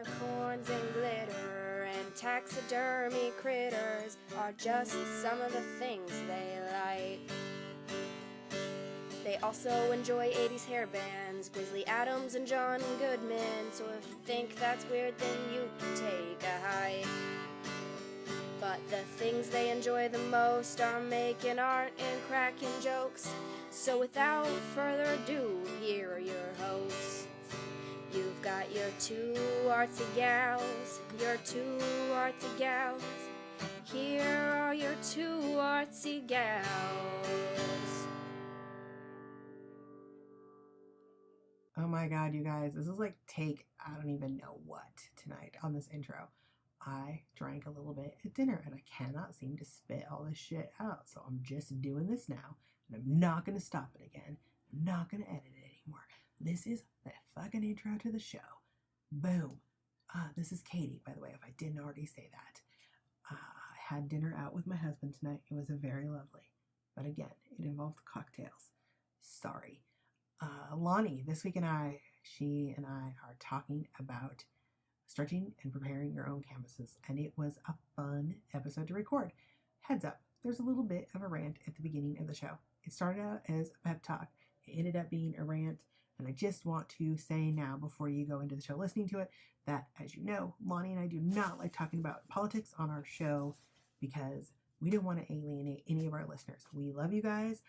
unicorns and glitter and taxidermy critters are just some of the things they like. They also enjoy 80s hair bands, Grizzly Adams and John Goodman, so if you think that's weird, then you can take a hike. But the things they enjoy the most are making art and cracking jokes. So without further ado, here are your hosts. You've got your two artsy gals, your two artsy gals. Here are your two artsy gals. Oh my god, you guys, this is like I don't even know what tonight on this intro. I drank a little bit at dinner and I cannot seem to spit all this shit out, so I'm just doing this now and I'm not going to stop it again. I'm not going to edit it anymore. This is the fucking intro to the show. Boom. This is Katie, by the way, if I didn't already say that. I had dinner out with my husband tonight. It was very lovely. But again, it involved cocktails. Sorry. Lonnie, this week she and I are talking about stretching and preparing your own canvases, and it was a fun episode to record. Heads up, there's a little bit of a rant at the beginning of the show. It started out as a pep talk. It ended up being a rant, and I just want to say now, before you go into the show listening to it, that, as you know, Lonnie and I do not like talking about politics on our show because we don't want to alienate any of our listeners. We love you guys.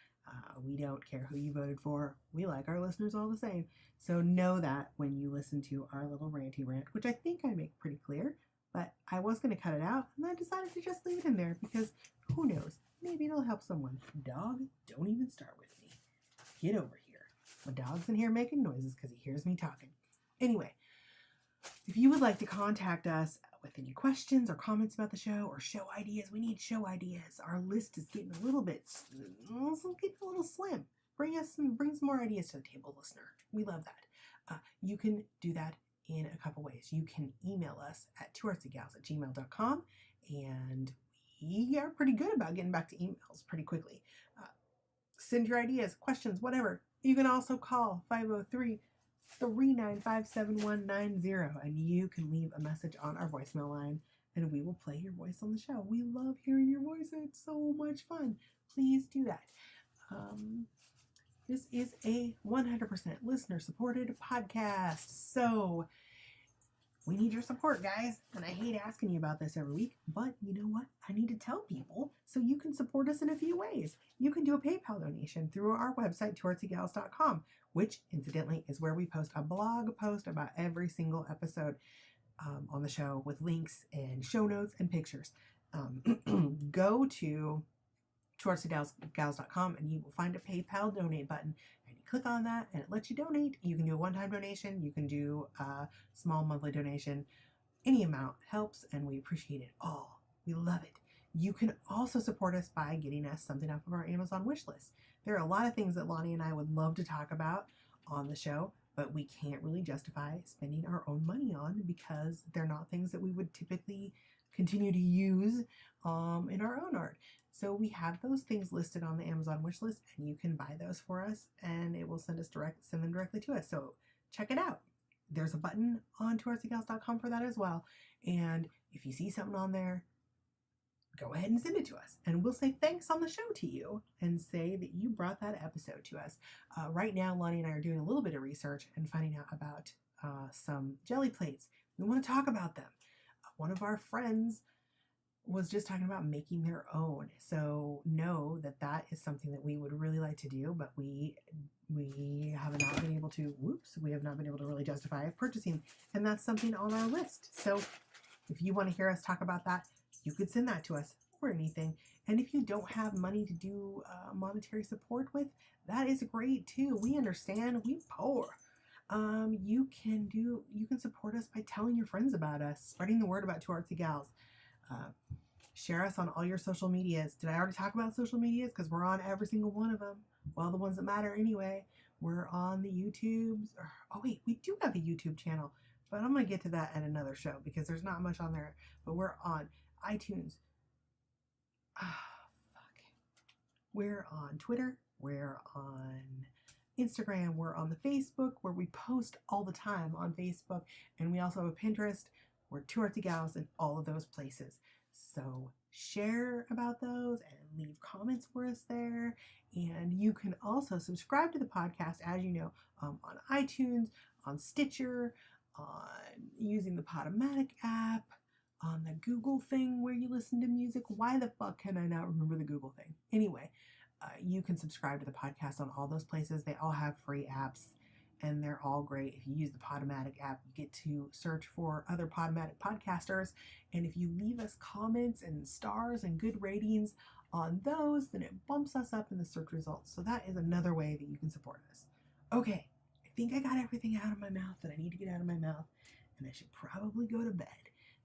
We don't care who you voted for. We like our listeners all the same. So know that when you listen to our little ranty rant, which I think I make pretty clear, but I was going to cut it out and I decided to just leave it in there because who knows, maybe it'll help someone. Dog, don't even start with me. Get over here. My dog's in here making noises because he hears me talking. Anyway, if you would like to contact us with any questions or comments about the show or show ideas, we need show ideas. Our list is getting a little slim. Bring some more ideas to the table, listener. We love that. You can do that in a couple ways. You can email us at twoartsygals@gmail.com, and we are pretty good about getting back to emails pretty quickly. Send your ideas, questions, whatever. You can also call 503-395-7190, and you can leave a message on our voicemail line, and we will play your voice on the show. We love hearing your voice. It's so much fun. Please do that. This is a 100% listener-supported podcast, so we need your support, guys. And I hate asking you about this every week, but you know what? I need to tell people so you can support us in a few ways. You can do a PayPal donation through our website, twoartsygals.com, which, incidentally, is where we post a blog post about every single episode on the show with links and show notes and pictures. Go to twoartsygals.com and you will find a PayPal donate button, and you click on that and it lets you donate. You can do a one-time donation, you can do a small monthly donation. Any amount helps and we appreciate it all. We love it. You can also support us by getting us something off of our Amazon wish list. There are a lot of things that Lonnie and I would love to talk about on the show, but we can't really justify spending our own money on because they're not things that we would typically continue to use in our own art. So we have those things listed on the Amazon wish list, and you can buy those for us and it will send them directly to us. So check it out. There's a button on twoartsygals.com for that as well. And if you see something on there, go ahead and send it to us. And we'll say thanks on the show to you and say that you brought that episode to us. Right now, Lonnie and I are doing a little bit of research and finding out about some jelly plates. We want to talk about them. One of our friends was just talking about making their own. So know that that is something that we would really like to do, but we have not been able to really justify purchasing. And that's something on our list. So if you want to hear us talk about that, you could send that to us or anything. And if you don't have money to do monetary support with, that is great too. We understand. We poor. You can support us by telling your friends about us, spreading the word about Two Artsy Gals. Share us on all your social medias. Did I already talk about social medias? Because we're on every single one of them. Well, the ones that matter anyway. We're on the YouTubes. Oh wait, we do have a YouTube channel, but I'm going to get to that at another show because there's not much on there. But we're on iTunes. We're on Twitter. We're on Instagram. We're on the Facebook, where we post all the time on Facebook. And we also have a Pinterest. We're Two Artsy Gals in all of those places. So share about those and leave comments for us there. And you can also subscribe to the podcast, as you know, on iTunes, on Stitcher, on using the Podomatic app, on the Google thing where you listen to music. Why the fuck can I not remember the Google thing? Anyway, you can subscribe to the podcast on all those places. They all have free apps, and they're all great. If you use the Podomatic app, you get to search for other Podomatic podcasters. And if you leave us comments and stars and good ratings on those, then it bumps us up in the search results. So that is another way that you can support us. Okay, I think I got everything out of my mouth that I need to get out of my mouth, and I should probably go to bed.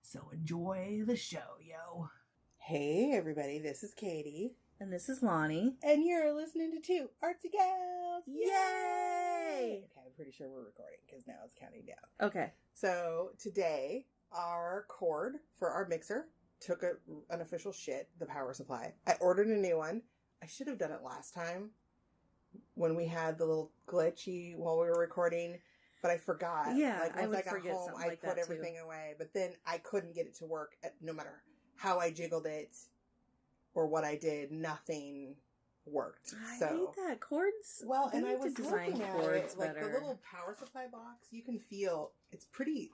So enjoy the show, yo. Hey, everybody, this is Katie. And this is Lonnie. And you're listening to Two Artsy Gals. Yay! Okay, I'm pretty sure we're recording because now it's counting down. Okay. So today, our cord for our mixer took an official shit, the power supply. I ordered a new one. I should have done it last time when we had the little glitchy while we were recording, but I forgot. Yeah, like, I would once I got forget home, something I like put that everything too. away, but then I couldn't get it to work no matter how I jiggled it or what I did. Nothing worked. I So hate that. Cords. well, they and I need to was design looking at cords it, like better. the little power supply box. You can feel it's pretty.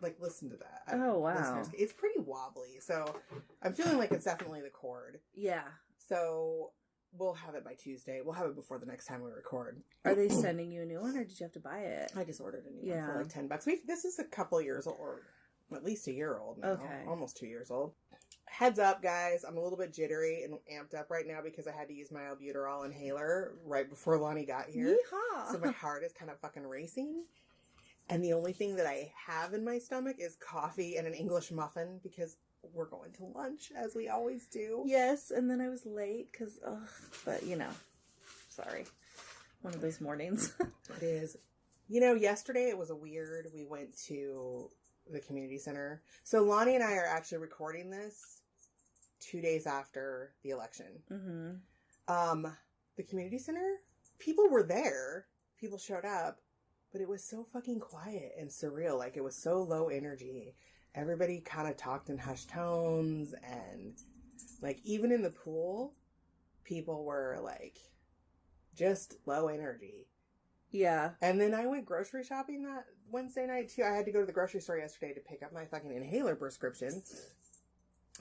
Like, listen to that. Oh, wow. Listeners, it's pretty wobbly. So I'm feeling like it's definitely the cord. Yeah. So we'll have it by Tuesday. We'll have it before the next time we record. Are they sending you a new one, or did you have to buy it? I just ordered a new one Yeah. for like $10. This is a couple of years old, or at least a year old now. Okay. Almost 2 years old. Heads up, guys. I'm a little bit jittery and amped up right now because I had to use my albuterol inhaler right before Lonnie got here. Yeehaw! So my heart is kind of fucking racing. And the only thing that I have in my stomach is coffee and an English muffin because we're going to lunch, as we always do. Yes, and then I was late because, but sorry. One of those mornings. It is. Yesterday it was we went to the community center. So Lonnie and I are actually recording this 2 days after the election. Mm-hmm. The community center, people were there. People showed up. But it was so fucking quiet and surreal. Like, it was so low energy. Everybody kind of talked in hushed tones. And, like, even in the pool, people were, like, just low energy. Yeah. And then I went grocery shopping that Wednesday night, too. I had to go to the grocery store yesterday to pick up my fucking inhaler prescription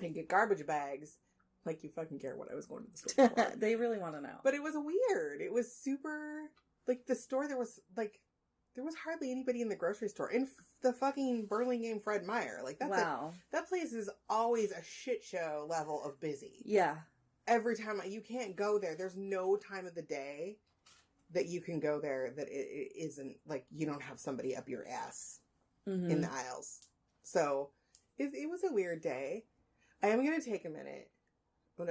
and get garbage bags. Like, you fucking care what I was going to the store for. They really want to know. But it was weird. It was super... Like, the store, there was hardly anybody in the grocery store. In the fucking Burlingame Fred Meyer. Like, that's wow. That place is always a shit show level of busy. Yeah. Every time you can't go there. There's no time of the day that you can go there that it isn't, like, you don't have somebody up your ass in the aisles. So, it was a weird day. I am going to take a minute.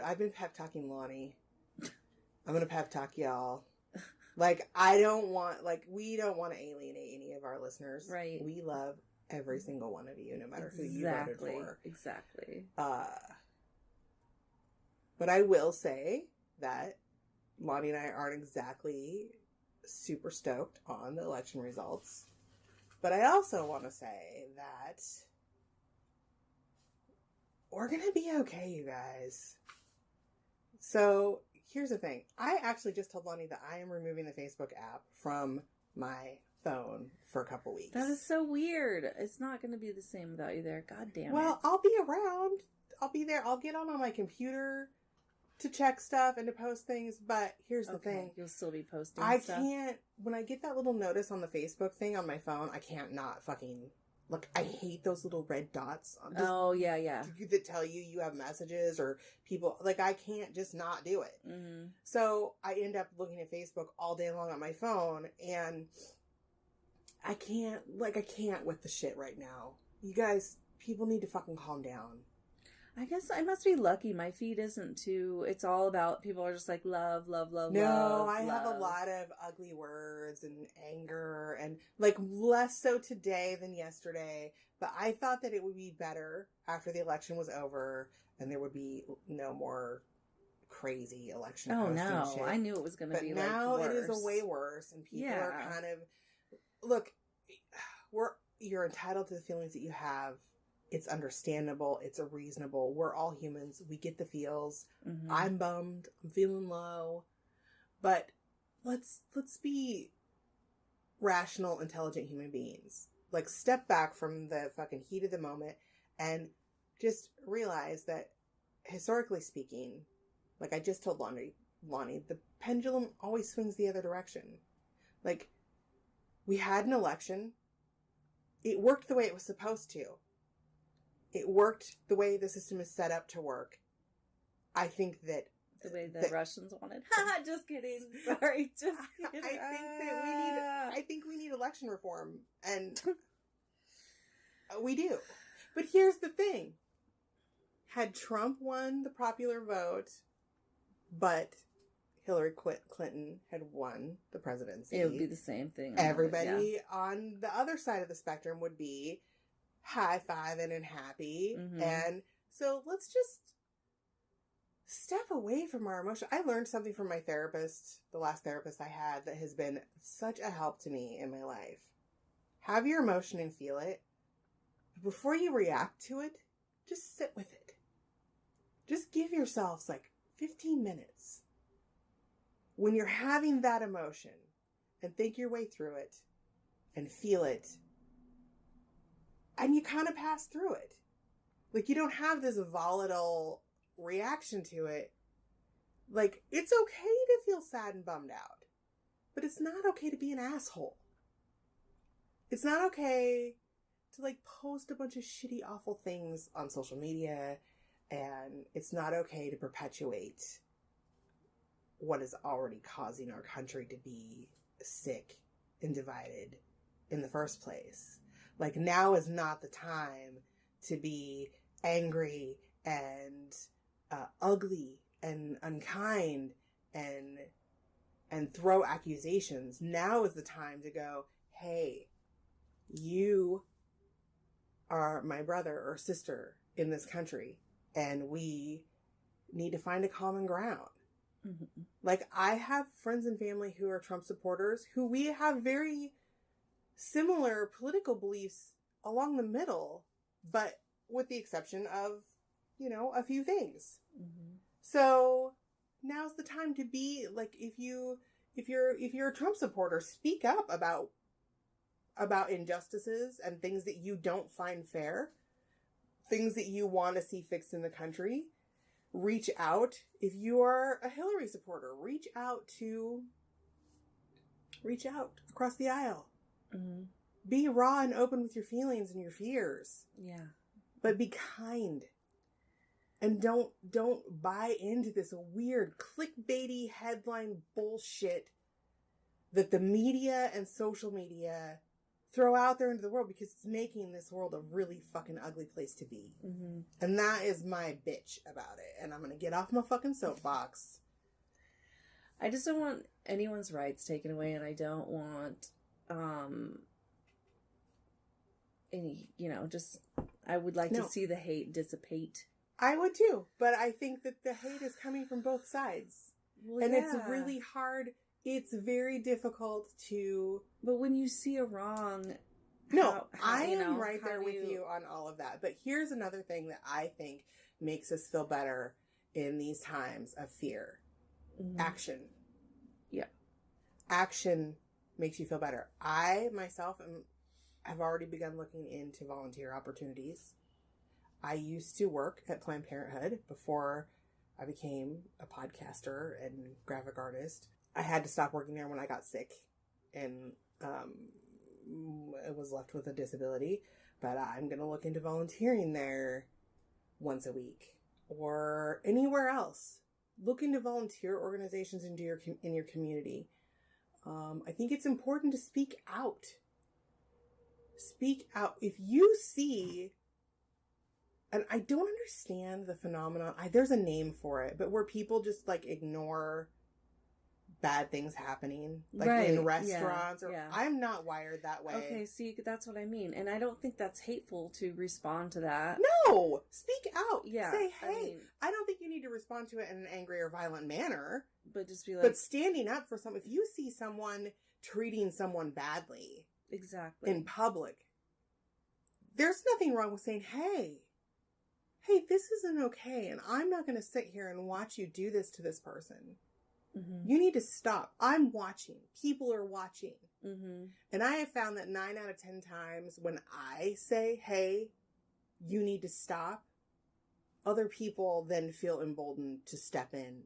I've been pep talking Lonnie. I'm going to pep talk y'all. Like, we don't want to alienate any of our listeners. Right. We love every single one of you, no matter who you voted for. Exactly. But I will say that Lonnie and I aren't exactly super stoked on the election results. But I also want to say that we're going to be okay, you guys. So... Here's the thing. I actually just told Lonnie that I am removing the Facebook app from my phone for a couple weeks. That is so weird. It's not going to be the same without you there. God damn it. Well, I'll be around. I'll be there. I'll get on my computer to check stuff and to post things. But here's the thing. You'll still be posting stuff. Can't, when I get that little notice on the Facebook thing on my phone, I can't not fucking... Look, I hate those little red dots. Oh, yeah. That tell you have messages or people. Like, I can't just not do it. Mm-hmm. So I end up looking at Facebook all day long on my phone, and I can't with the shit right now. You guys, people need to fucking calm down. I guess I must be lucky. My feed isn't too... It's all about... People are just like, love, love, love, no, love. I have a lot of ugly words and anger and, like, less so today than yesterday. But I thought that it would be better after the election was over and there would be no more crazy election Oh posting no, shit. I knew it was going to But be now like it is worse. a way worse, and people are Yeah. kind of look. You're entitled to the feelings that you have. It's understandable. It's reasonable. We're all humans. We get the feels. Mhm. I'm bummed. I'm feeling low, but let's be rational, intelligent human beings. Like, step back from the fucking heat of the moment and just realize that, historically speaking, like I just told Lonnie, the pendulum always swings the other direction. Like, we had an election. It worked the way it was supposed to. It worked the way the system is set up to work. I think that The way the Russians wanted. Just kidding. Sorry, just kidding. I think we need election reform, and we do. But here's the thing: had Trump won the popular vote, but Hillary Clinton had won the presidency, It would be the same thing. everybody on the other side of the spectrum would be high-fiving and happy. Mhm. And so let's just step away from our emotion. I learned something from my therapist, the last therapist I had, that has been such a help to me in my life. Have your emotion and feel it. But before you react to it, just sit with it. Just give yourselves like 15 minutes. When you're having that emotion, and think your way through it and feel it, and you kind of pass through it. Like, you don't have this volatile reaction to it. Like, it's okay to feel sad and bummed out, but it's not okay to be an asshole. It's not okay to like post a bunch of shitty, awful things on social media, and it's not okay to perpetuate what is already causing our country to be sick and divided in the first place. Like, now is not the time to be angry and ugly and unkind and throw accusations. Now is the time to go, hey, you are my brother or sister in this country, and we need to find a common ground. Mm-hmm. Like, I have friends and family who are Trump supporters who we have very similar political beliefs along the middle, but with the exception of, a few things. Mm-hmm. So now's the time to be like, if you're a Trump supporter, speak up about injustices and things that you don't find fair, things that you want to see fixed in the country. Reach out. If you are a Hillary supporter, reach out across the aisle. Mm-hmm. Be raw and open with your feelings and your fears. Yeah. But be kind. And don't buy into this weird clickbaity headline bullshit that the media and social media throw out there into the world, because it's making this world a really fucking ugly place to be. Mm-hmm. And that is my bitch about it. And I'm gonna get off my fucking soapbox. I just don't want anyone's rights taken away, and I don't want any, I would like to see the hate dissipate. I would too, but I think that the hate is coming from both sides. Well, and it's really hard. It's very difficult to... But when you see a wrong... I am right there with you on all of that. But here's another thing that I think makes us feel better in these times of fear. Mm-hmm. Action. Yeah. Action makes you feel better. I, myself, have already begun looking into volunteer opportunities. I used to work at Planned Parenthood before I became a podcaster and graphic artist. I had to stop working there when I got sick and I was left with a disability. But I'm going to look into volunteering there once a week or anywhere else. Look into volunteer organizations in your community. I think it's important to speak out. Speak out. If you see... And I don't understand the phenomenon. There's a name for it, but where people just like ignore bad things happening, like Right, in yeah, restaurants. Or yeah. I'm not wired that way. Okay, see, that's what I mean. And I don't think that's hateful to respond to that. No! Speak out. Yeah, Say, I hey, mean- I don't think you need to respond to it in an angry or violent manner. But just be like, But standing up for if you see someone treating someone badly exactly. in public, there's nothing wrong with saying, hey, this isn't okay, and I'm not going to sit here and watch you do this to this person. Mm-hmm. You need to stop. I'm watching. People are watching. Mm-hmm. And I have found that 9 out of 10 times when I say, hey, you need to stop, other people then feel emboldened to step in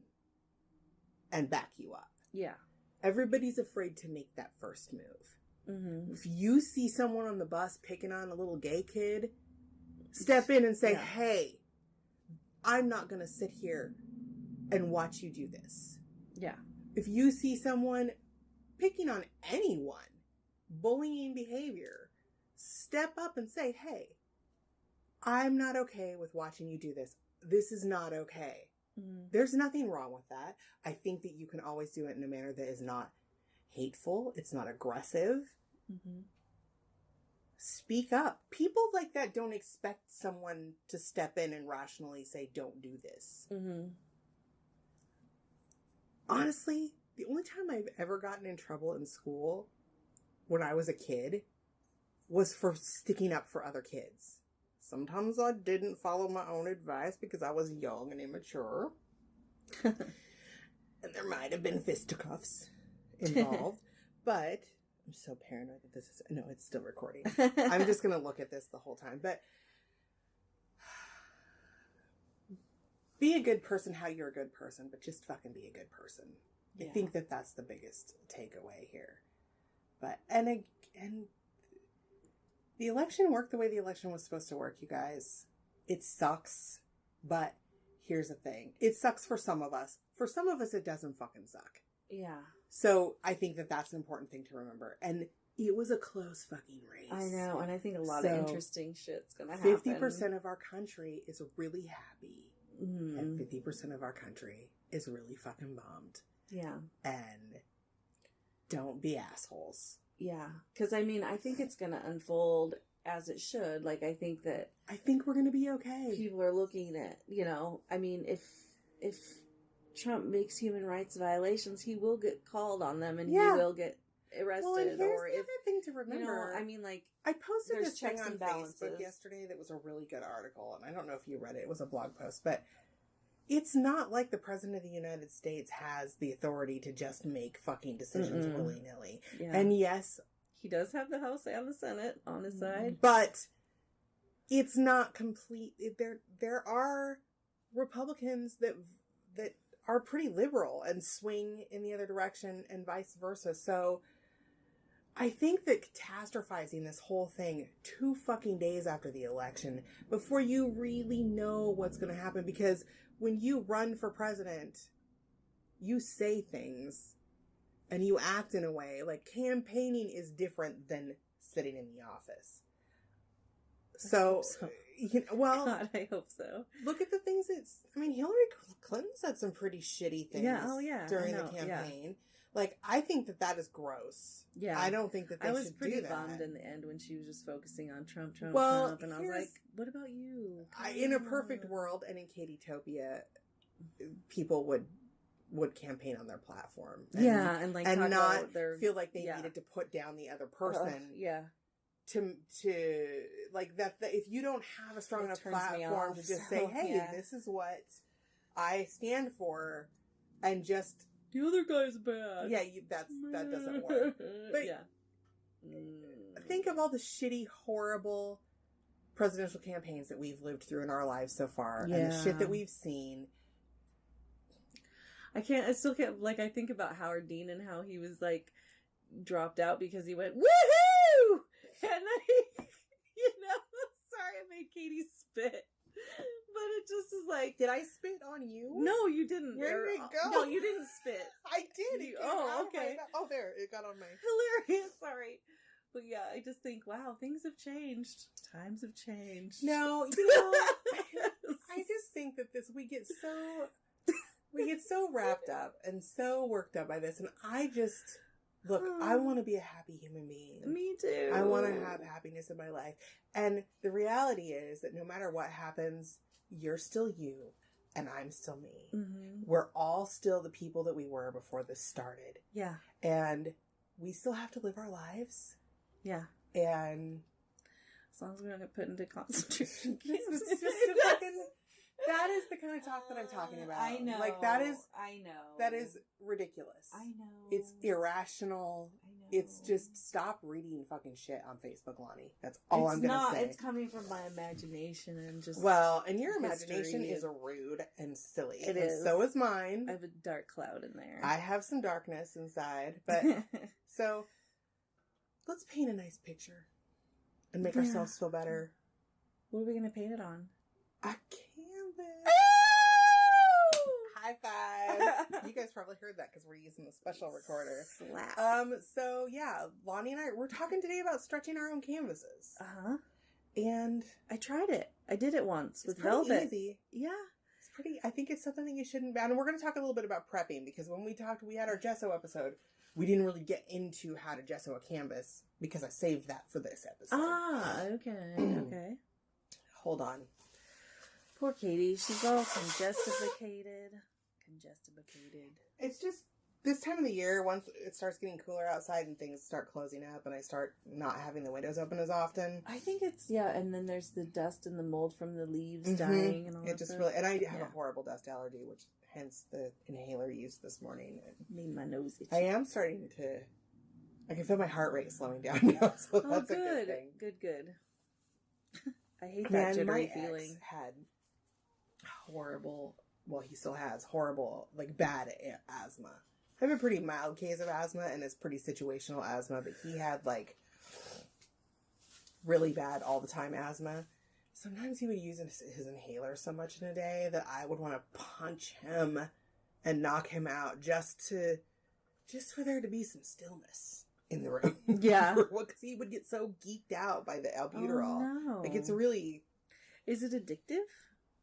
and back you up. Yeah. Everybody's afraid to make that first move. Mm-hmm. If you see someone on the bus picking on a little gay kid, step in and say, Yeah. hey, I'm not going to sit here and watch you do this. Yeah. If you see someone picking on anyone, bullying behavior, step up and say, hey, I'm not okay with watching you do this. This is not okay. Mm-hmm. There's nothing wrong with that. I think that you can always do it in a manner that is not hateful. It's not aggressive. Mm-hmm. Speak up. People like that don't expect someone to step in and rationally say, don't do this. Mm-hmm. Honestly, the only time I've ever gotten in trouble in school when I was a kid was for sticking up for other kids. Sometimes I didn't follow my own advice because I was young and immature. And there might have been fisticuffs involved. But I'm so paranoid that this is... No, it's still recording. I'm just going to look at this the whole time. But be a good person how you're a good person, but just fucking be a good person. Yeah. I think that that's the biggest takeaway here. But, and the election worked the way the election was supposed to work, you guys. It sucks, but here's the thing. It sucks for some of us. For some of us, it doesn't fucking suck. Yeah. So I think that that's an important thing to remember. And it was a close fucking race. I know, and I think a lot So, of interesting shit's gonna happen. 50% of our country is really happy. Mm-hmm. And 50% of our country is really fucking bummed. Yeah. And don't be assholes. Yeah. Because, I mean, I think it's gonna unfold as it should. Like, I think that I think we're going to be okay. people are looking at, I mean, if Trump makes human rights violations, he will get called on them and Yeah. he will get arrested. Well, and here's or the if, other thing to remember. I mean, like, I posted there's this thing checks on and Facebook balances. yesterday that was a really good article, and I don't know if you read it. It was a blog post, but it's not like the President of the United States has the authority to just make fucking decisions Mm-mm. willy-nilly. yeah. And yes, he does have the House and the Senate on his side. but it's not complete. There are Republicans that are pretty liberal and swing in the other direction and vice versa. So I think that catastrophizing this whole thing 2 fucking days after the election before you really know what's going to happen, because when you run for president, you say things and you act in a way. Like, campaigning is different than sitting in the office. So, well, God, I hope so. look at the things Hillary Clinton said some pretty shitty things Yeah, oh yeah, during I the know, yeah. campaign. Like, I think that is gross. Yeah. I don't think that they I was should pretty do that. bummed in the end when she was just focusing on Trump, Well, Trump, and I was here's- like, what about you? In a perfect world and in Katitopia, people would campaign on their platform. Yeah, and like and talk not about their feel like they yeah. needed to put down the other person yeah. to like that. If you don't have a strong It enough turns me platform off, to just so, say, "Hey, yeah. this is what I stand for," and just The other guy's bad. yeah, that doesn't work. But yeah. Think of all the shitty, horrible presidential campaigns that we've lived through in our lives so far, and the shit Yeah. that we've seen. I still can't, like, I think about Howard Dean and how he was, like, dropped out because he went, woohoo! And I, sorry I made Katie spit. But it just is like, Did I spit on you? no, you didn't. Where did it go? No, you didn't spit. I did. It You- came oh, out of my okay. mouth. Oh, there. It got on my... Hilarious, sorry. But yeah, I just think, wow, things have changed. Times have changed. No, I just think that we get so... we get so wrapped up and so worked up by this. And I just, look, I want to be a happy human being. Me too. I want to have happiness in my life. And the reality is that no matter what happens, you're still you and I'm still me. Mm-hmm. We're all still the people that we were before this started. Yeah. And we still have to live our lives. Yeah. And as long as we don't get put into concentration camps. That is the kind of talk that I'm talking about. I know. Like, that is I ridiculous. know. It's irrational. I know. It's just, stop reading fucking shit on Facebook, Lonnie. That's all I'm going to say. It's coming from my imagination and just... Well, and your imagination history is rude and silly. It and is. So is mine. I have a dark cloud in there. I have some darkness inside. But, so, let's paint a nice picture. And make ourselves feel better. What are we going to paint it on? A canvas. High five. You guys probably heard that because we're using the special recorder. Slap. So yeah, Lonnie and I, we're talking today about stretching our own canvases. Uh-huh. And I tried it. I did it once with it's pretty velvet. easy. Yeah. It's pretty, I think it's something that you shouldn't, and we're going to talk a little bit about prepping because when we had our gesso episode, we didn't really get into how to gesso a canvas because I saved that for this episode. Ah, okay. Okay. Hold on. Poor Katie. She's all congestificated. It's just this time of the year, once it starts getting cooler outside and things start closing up and I start not having the windows open as often. I think it's, and then there's the dust and the mold from the leaves dying and all that. It just stuff. really, and I have a horrible dust allergy, which hence the inhaler use this morning. Made my nose itchy. I am starting to, I can feel my heart rate slowing down now, so that's a good thing. Good. I hate that jittery feeling. Ex had horrible, well, he still has horrible, like bad asthma. I have a pretty mild case of asthma, and it's pretty situational asthma, but he had like really bad all the time asthma. Sometimes he would use his inhaler so much in a day that I would want to punch him and knock him out just for there to be some stillness in the room. Yeah. Because he would get so geeked out by the albuterol. Oh, no. Like, it's really... Is it addictive?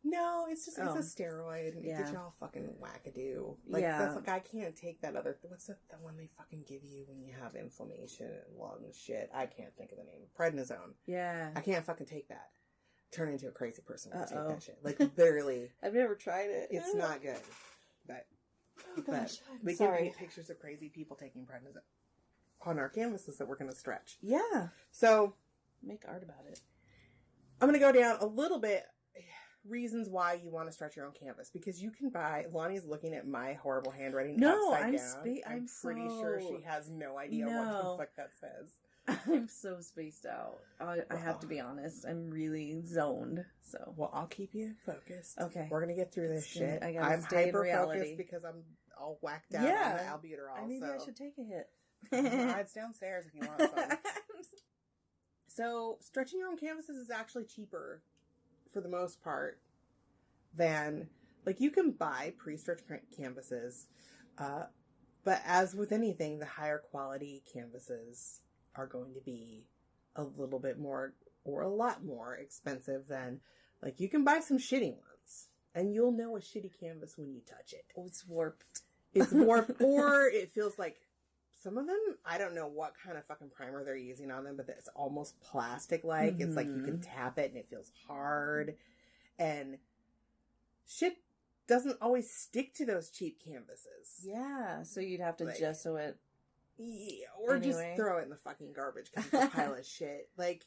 No, it's just, it's a steroid. And it gets you all fucking wackadoo. Like, that's like, I can't take that other... What's the one they fucking give you when you have inflammation and lung shit? I can't think of the name. Prednisone. Yeah. I can't fucking take that. Turn into a crazy person when I take that shit. Like, literally. I've never tried it. It's not good. But, we can paint pictures of crazy people taking prednisone on our canvases that we're going to stretch. Yeah. So, make art about it. I'm going to go down a little bit reasons why you want to stretch your own canvas, because you can buy... Lonnie's looking at my horrible handwriting upside down. I'm pretty sure she has no idea what the fuck that says. I'm so spaced out. I have to be honest. I'm really zoned. So, well, I'll keep you focused. Okay, we're gonna get through this shit. I'm hyper focused because I'm all whacked out on the albuterol. Maybe I should take a hit. It's downstairs if you want some. So, stretching your own canvases is actually cheaper, for the most part, than, like, you can buy pre-stretched canvases, but as with anything, the higher quality canvases are going to be a little bit more, or a lot more expensive than, like, you can buy some shitty ones, and you'll know a shitty canvas when you touch it. Oh, it's warped. It's warped, or it feels like, some of them, I don't know what kind of fucking primer they're using on them, but it's almost plastic-like. It's like you can tap it and it feels hard. And shit doesn't always stick to those cheap canvases. Yeah, so you'd have to gesso it. Yeah, or just throw it in the fucking garbage because it's a pile of shit. Like,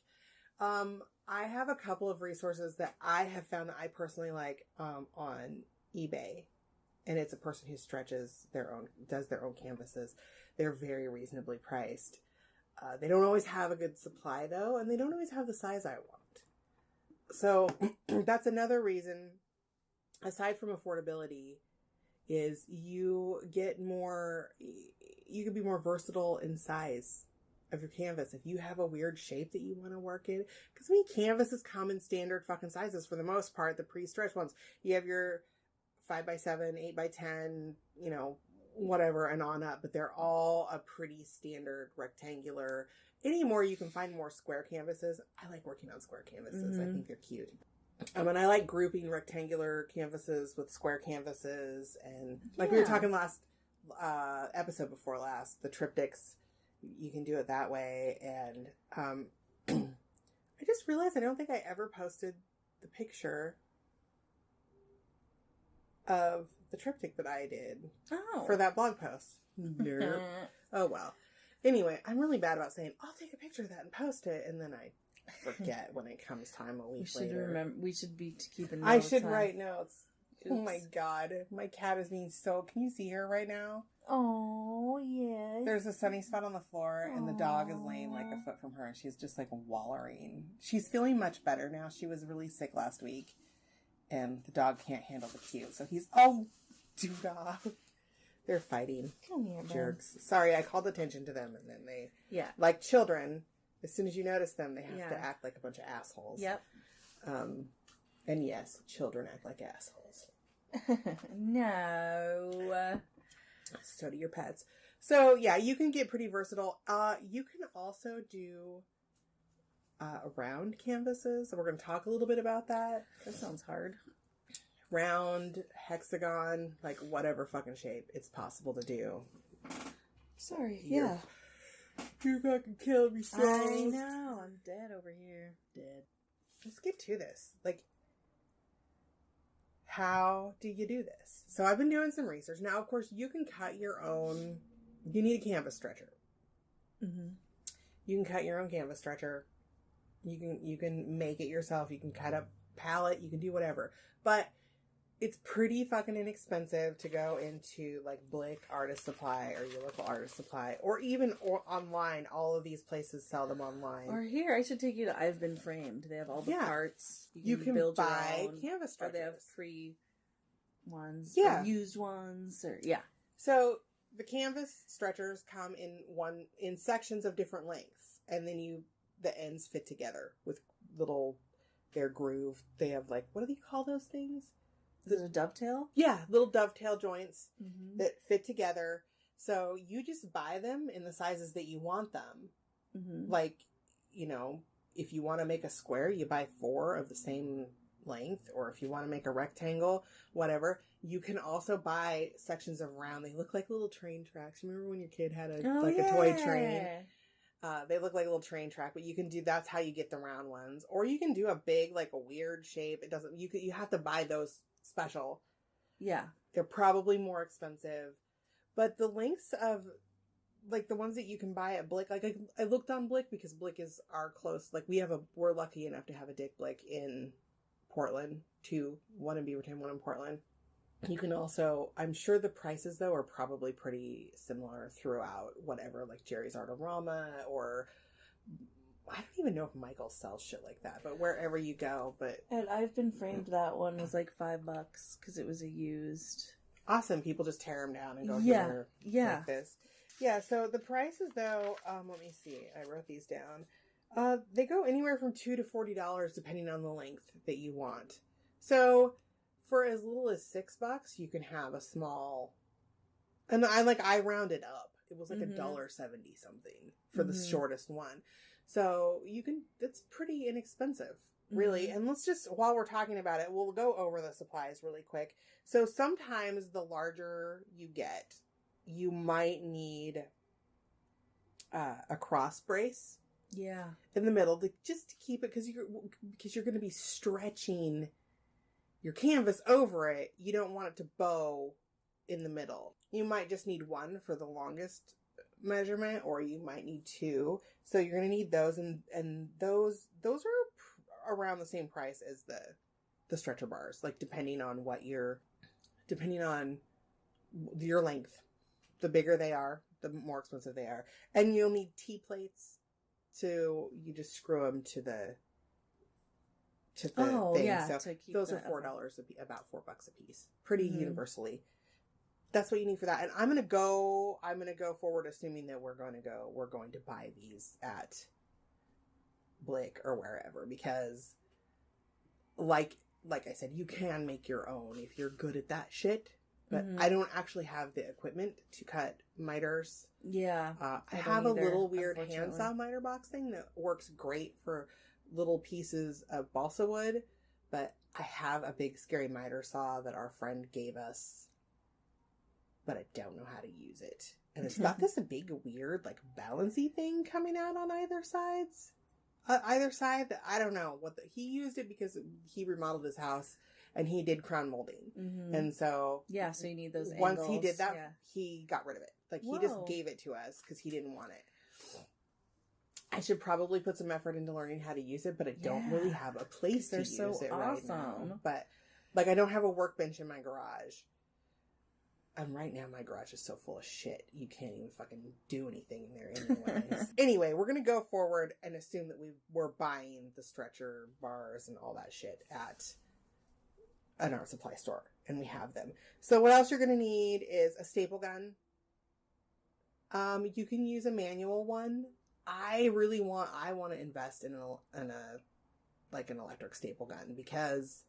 I have a couple of resources that I have found that I personally like on eBay. And it's a person who does their own canvases. They're very reasonably priced. They don't always have a good supply, though, and they don't always have the size I want. So that's another reason, aside from affordability, is you can be more versatile in size of your canvas. If you have a weird shape that you want to work in, because canvases come in standard fucking sizes for the most part, the pre-stretched ones. You have your 5x7, 8x10, whatever, and on up, but they're all a pretty standard rectangular. Anymore, you can find more square canvases. I like working on square canvases. I think they're cute. And I like grouping rectangular canvases with square canvases, and like we were talking last episode before last, the triptychs, you can do it that way. And I just realized I don't think I ever posted the picture of the triptych that I did for that blog post. Nope. Oh well. Anyway, I'm really bad about saying I'll take a picture of that and post it, and then I forget when it comes time a week later. We should be keeping notes. I should write notes. Oops. Oh my god, my cat is being so. Can you see her right now? Oh yes. There's a sunny spot on the floor, and the dog is laying like a foot from her, and she's just like wallowing. She's feeling much better now. She was really sick last week, and the dog can't handle the cute, so he's dog. They're fighting. Come here, jerks. Ben. Sorry, I called attention to them, and then they, like children, as soon as you notice them, they have to act like a bunch of assholes. Yep. And yes, children act like assholes. No. So do your pets. So yeah, you can get pretty versatile. You can also do round canvases. So we're going to talk a little bit about that. That sounds hard. Round, hexagon, like whatever fucking shape it's possible to do. Sorry, You fucking killed me, so. I know, I'm dead over here. Dead. Let's get to this. Like, how do you do this? So I've been doing some research. Now, of course, you can cut your own. You need a canvas stretcher. Mm-hmm. You can cut your own canvas stretcher. You can make it yourself. You can cut a palette. You can do whatever. But it's pretty fucking inexpensive to go into like Blick Artist Supply or your local artist supply, or even online. All of these places sell them online. Or here, I should take you to I've Been Framed. They have all the parts. You can build buy your own, canvas stretchers. Or they have free ones. Yeah. Or used ones. Or So the canvas stretchers come in sections of different lengths, and then the ends fit together with they're grooved. They have like, what do they call those things? Is it a dovetail? Yeah, little dovetail joints that fit together. So you just buy them in the sizes that you want them. Mm-hmm. Like, if you want to make a square, you buy 4 of the same length. Or if you want to make a rectangle, whatever. You can also buy sections of round. They look like little train tracks. Remember when your kid had a toy train? They look like a little train track, but that's how you get the round ones. Or you can do a big, like a weird shape. You have to buy those special. Yeah. They're probably more expensive. But the lengths of, like, the ones that you can buy at Blick, like, I looked on Blick because Blick is our close, like, we're lucky enough to have a Dick Blick in Portland, 2, one in Beaverton, one in Portland. You can also, I'm sure the prices, though, are probably pretty similar throughout whatever, like Jerry's Artorama, or I don't even know if Michael sells shit like that, but wherever you go. But and I've Been Framed, that one was like $5 because it was a used. Awesome. People just tear them down and go here like this. Yeah, so the prices, though, let me see. I wrote these down. They go anywhere from $2 to $40 depending on the length that you want. So for as little as $6, you can have a small, and I rounded up. It was like $1.70 something for the shortest one. So it's pretty inexpensive, really. And let's just, while we're talking about it, we'll go over the supplies really quick. So sometimes the larger you get, you might need a cross brace. Yeah. In the middle just to keep it, because you're going to be stretching your canvas over it. You don't want it to bow in the middle. You might just need one for the longest measurement, or you might need 2. So you're going to need those, and those are around the same price as the stretcher bars, like depending on your length. The bigger they are, the more expensive they are. And you'll need T-plates you just screw them to the thing. Yeah, so those are $4 about $4 a piece, pretty universally. That's what you need for that. And I'm gonna go forward assuming that we're going to buy these at Blick or wherever, because like I said, you can make your own if you're good at that shit. But I don't actually have the equipment to cut miters. Yeah. I have a little weird handsaw miter box thing that works great for little pieces of balsa wood, but I have a big scary miter saw that our friend gave us, but I don't know how to use it. And it's got this big, weird, like, balancy thing coming out on either sides. Either side, I don't know. He used it because he remodeled his house and he did crown molding. Mm-hmm. And so... Yeah, so you need those once angles. he did that, yeah. he got rid of it. Like, Whoa. he just gave it to us because he didn't want it. I should probably put some effort into learning how to use it, but I don't really have a place to use it right now. But, like, I don't have a workbench in my garage. And right now my garage is so full of shit. You can't even fucking do anything in there anyways. Anyway, we're going to go forward and assume that we're buying the stretcher bars and all that shit at an art supply store. And we have them. So what else you're going to need is a staple gun. You can use a manual one. I want to invest in an electric staple gun because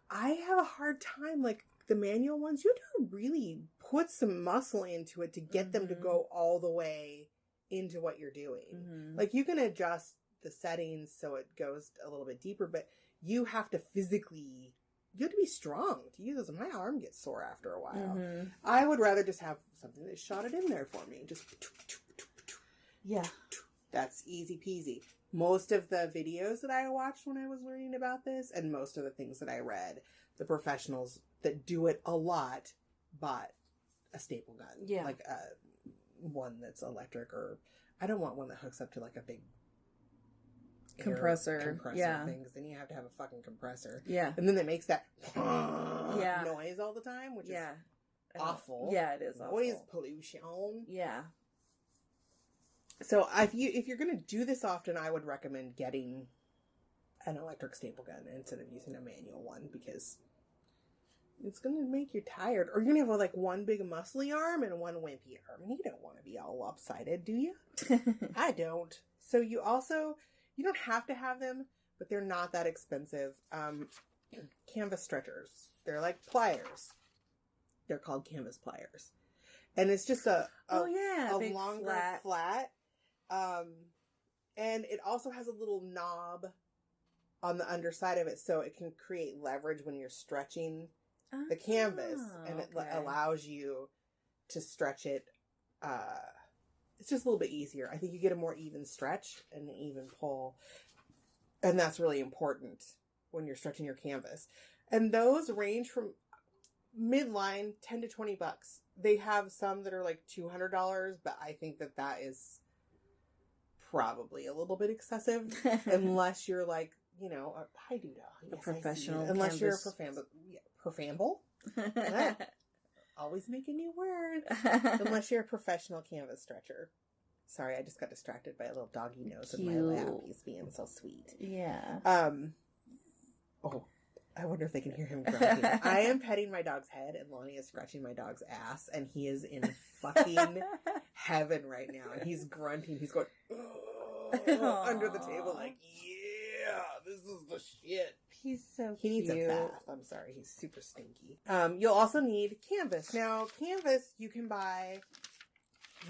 I have a hard time, like, the manual ones, you have to really put some muscle into it to get them to go all the way into what you're doing. Mm-hmm. Like, you can adjust the settings so it goes a little bit deeper, but you have to physically, you have to be strong to use those. My arm gets sore after a while. Mm-hmm. I would rather just have something that shot it in there for me. Just, yeah. That's easy peasy. Most of the videos that I watched when I was learning about this, and most of the things that I read, the professionals that do it a lot bought a staple gun. Yeah. Like one that's electric, or I don't want one that hooks up to like a big compressor thing, because then you have to have a fucking compressor. Yeah. And then it makes that noise all the time, which is awful. Yeah, it is awful. Noise pollution. Yeah. So if you're going to do this often, I would recommend getting an electric staple gun instead of using a manual one, because it's going to make you tired. Or you're going to have like one big muscly arm and one wimpy arm. And you don't want to be all lopsided, do you? I don't. So you don't have to have them, but they're not that expensive. Canvas stretchers. They're like pliers. They're called canvas pliers. And it's just a longer flat. And it also has a little knob on the underside of it, so it can create leverage when you're stretching the canvas, and it allows you to stretch it. It's just a little bit easier. I think you get a more even stretch and an even pull, and that's really important when you're stretching your canvas. And those range from midline $10 to $20. They have some that are like $200, but I think that is probably a little bit excessive, unless you're like, hi Duda. A professional. Unless you're a profamble. Always making new words. Unless you're a professional canvas stretcher. Sorry, I just got distracted by a little doggy nose in my lap. He's being so sweet. Yeah. I wonder if they can hear him grunting. I am petting my dog's head, and Lonnie is scratching my dog's ass, and he is in fucking heaven right now. And he's grunting. He's going under the table like, yeah, this is the shit. He's so cute. He needs a bath. I'm sorry. He's super stinky. You'll also need canvas. Now, canvas you can buy.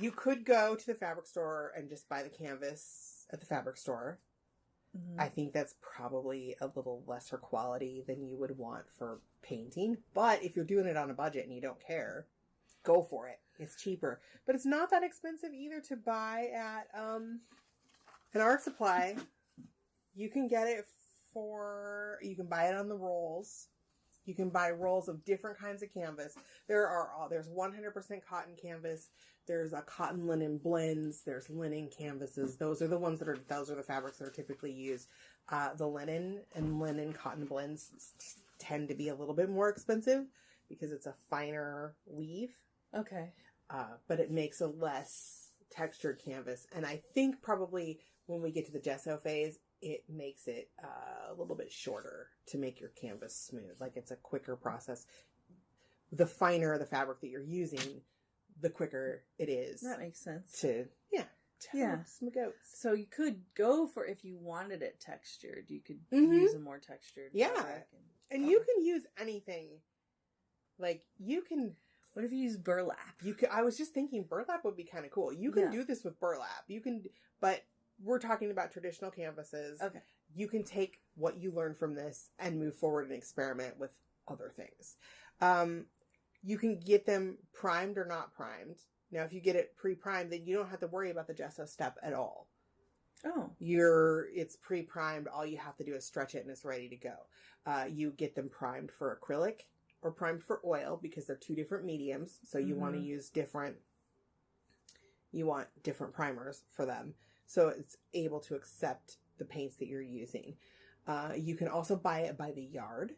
You could go to the fabric store and just buy the canvas at the fabric store. Mm-hmm. I think that's probably a little lesser quality than you would want for painting. But if you're doing it on a budget and you don't care, go for it. It's cheaper. But it's not that expensive either to buy at an art supply. You can get it you can buy it on the rolls. You can buy rolls of different kinds of canvas. There's 100% cotton canvas. There's a cotton linen blends. There's linen canvases. Those are the fabrics that are typically used. The linen and linen cotton blends tend to be a little bit more expensive because it's a finer weave. Okay. But it makes a less textured canvas. And I think probably when we get to the gesso phase, it makes it a little bit shorter to make your canvas smooth. Like, it's a quicker process. The finer the fabric that you're using, the quicker it is. That makes sense. To some goats. So you could go for, if you wanted it textured, you could use a more textured fabric. And you can use anything. Like, you can... What if you use burlap? I was just thinking burlap would be kind of cool. You can do this with burlap. But we're talking about traditional canvases. Okay. you can take what you learn from this and move forward and experiment with other things. You can get them primed or not primed. Now, if you get it pre-primed, then you don't have to worry about the gesso step at all. Oh. It's pre-primed. All you have to do is stretch it and it's ready to go. You get them primed for acrylic or primed for oil because they're two different mediums. So you want to use different primers for them. So it's able to accept the paints that you're using. You can also buy it by the yard.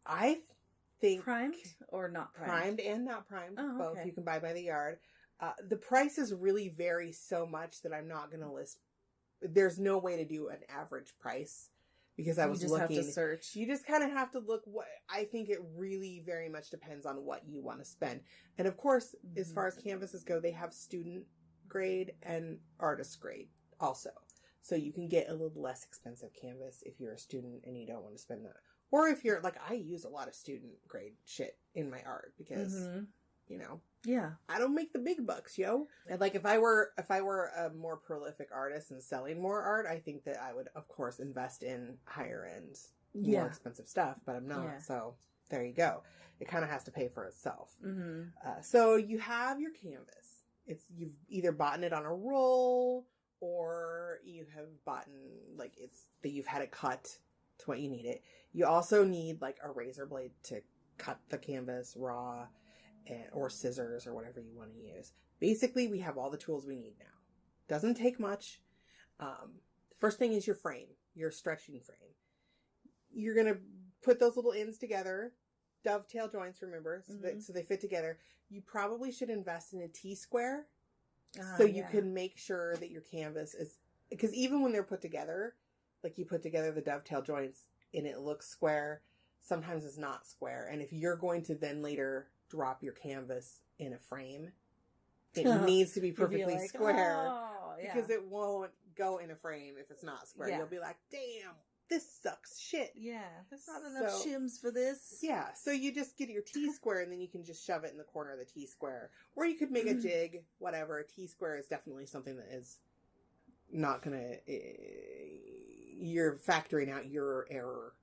I think Primed or not primed? Primed and not primed. Oh, both okay. you can buy by the yard. The prices really vary so much that I'm not going to list. There's no way to do an average price because I was looking. You just have to search. You just kind of have to look. I think it really very much depends on what you want to spend. And of course, as far as canvases go, they have student grade and artist grade also. So you can get a little less expensive canvas if you're a student and you don't want to spend that. Or if you're like, I use a lot of student grade shit in my art because, you know, yeah, I don't make the big bucks, yo. And like if I were a more prolific artist and selling more art, I think that I would, of course, invest in higher end, more expensive stuff. But I'm not. Yeah. So there you go. It kind of has to pay for itself. So you have your canvas. You've either bought it on a roll or you have bought you've had it cut to what you need it. You also need like a razor blade to cut the canvas raw or scissors or whatever you want to use. Basically, we have all the tools we need now. Doesn't take much. First thing is your frame, your stretching frame. You're going to put those little ends together, dovetail joints, remember, so they fit together. You probably should invest in a T-square so you can make sure that your canvas is, because even when they're put together, like you put together the dovetail joints and it looks square, sometimes it's not square. And if you're going to then later drop your canvas in a frame, it needs to be perfectly square because it won't go in a frame if it's not square. You'll be like, damn, this sucks shit. Yeah, there's not enough shims for this. Yeah, so you just get your T-square and then you can just shove it in the corner of the T-square. Or you could make a jig, whatever. A T-square is definitely something that is not going to... you're factoring out your error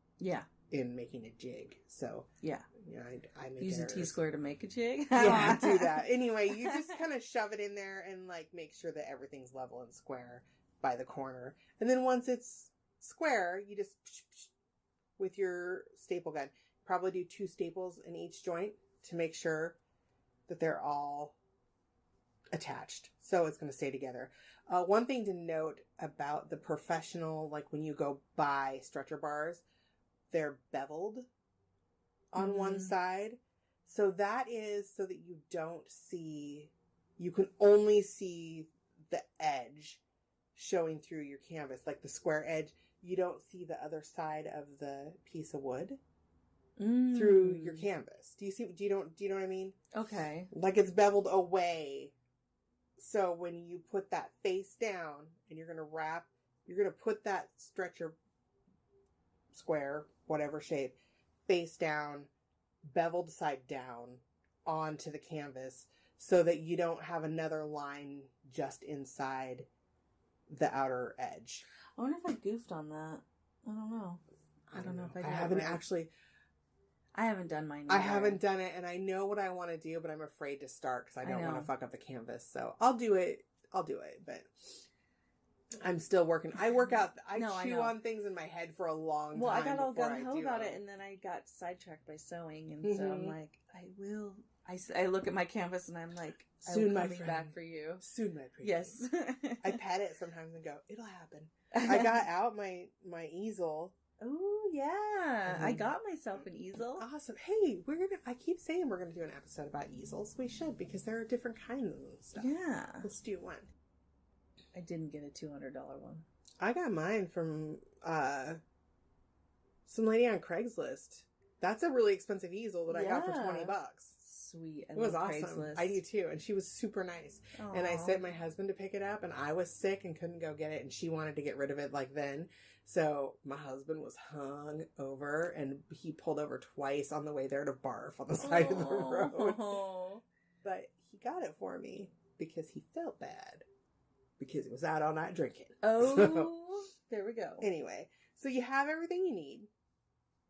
in making a jig. So, I make use errors. a T-square to make a jig? Yeah, do that. Anyway, you just kind of shove it in there and like make sure that everything's level and square by the corner. And then once it's square, you just with your staple gun, probably do 2 staples in each joint to make sure that they're all attached. So it's going to stay together. One thing to note about the professional, like when you go buy stretcher bars, they're beveled on one side. So that is so that you can only see the edge showing through your canvas, like the square edge. You don't see the other side of the piece of wood through your canvas. Do you know what I mean? Okay. Like it's beveled away. So when you put that face down and you're going to put that stretcher square, whatever shape, face down, beveled side down onto the canvas so that you don't have another line just inside the outer edge. I wonder if I goofed on that. I don't know. I don't know if I did. I haven't actually. I haven't done mine. I haven't done it, and I know what I want to do, but I'm afraid to start because I don't want to fuck up the canvas. So I'll do it, but I'm still working. I work out. I chew on things in my head for a long time. Well, I got all gung-ho about it, and then I got sidetracked by sewing, and so I'm like, I will. I look at my canvas, and I'm like, soon, my coming friend. back for you. Soon, my friend. Yes. I pat it sometimes and go, it'll happen. I got out my easel. Oh, yeah. I got myself an easel. Awesome. Hey, I keep saying we're gonna do an episode about easels. We should, because there are different kinds of stuff. Yeah. Let's do one. I didn't get a $200 one. I got mine from some lady on Craigslist. That's a really expensive easel that I got for $20. Sweet. It was awesome. Craigslist. I do too. And she was super nice. Aww. And I sent my husband to pick it up, and I was sick and couldn't go get it, and she wanted to get rid of it like then. So my husband was hung over, and he pulled over twice on the way there to barf on the side of the road. But he got it for me because he felt bad because he was out all night drinking. Oh. There we go. Anyway, so you have everything you need.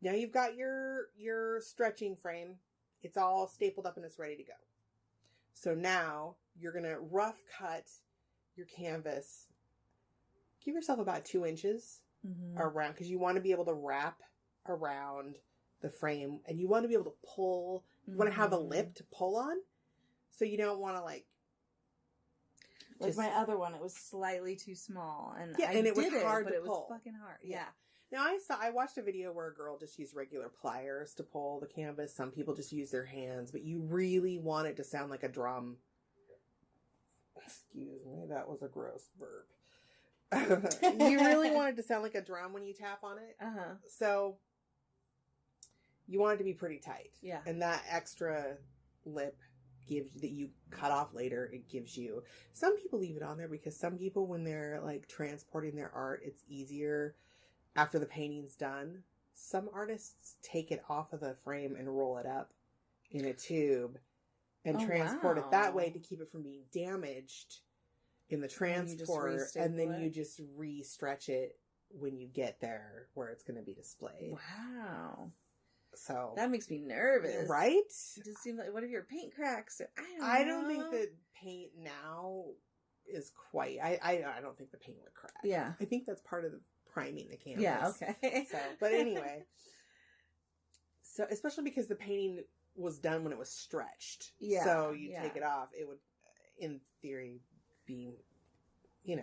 Now you've got your stretching frame. It's all stapled up and it's ready to go. So now you're going to rough cut your canvas. Give yourself about 2 inches around, because you want to be able to wrap around the frame, and you want to be able to pull. You want to have a lip to pull on, so you don't want to like my other one. It was slightly too small, and it was hard but to it pull. was fucking hard. Yeah. Now I watched a video where a girl just used regular pliers to pull the canvas. Some people just use their hands, but you really want it to sound like a drum. Excuse me, that was a gross burp. You really want it to sound like a drum when you tap on it. So you want it to be pretty tight. Yeah. And that extra lip gives that you cut off later, it gives you. Some people leave it on there because some people, when they're like transporting their art, it's easier after the painting's done. Some artists take it off of the frame and roll it up in a tube and transport it that way to keep it from being damaged in the transport, and then you just re-stretch it when you get there where it's going to be displayed. Wow. So that makes me nervous. Right? It just seems like, what if your paint cracks? I don't think that paint now is quite, I don't think the paint would crack. Yeah. I think that's part of the priming the canvas. Yeah, okay. So, but anyway, so especially because the painting was done when it was stretched. Yeah. So you take it off, it would, in theory, be,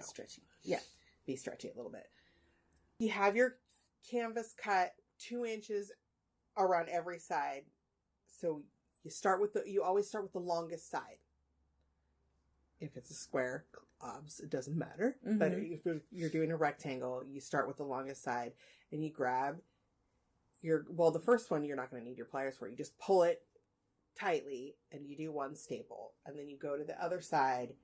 stretchy. Yeah. Be stretchy a little bit. You have your canvas cut 2 inches around every side. So you always start with the longest side. If it's a square, it doesn't matter. But if you're doing a rectangle, you start with the longest side and you grab the first one, you're not going to need your pliers for. You just pull it tightly and you do one staple, and then you go to the other side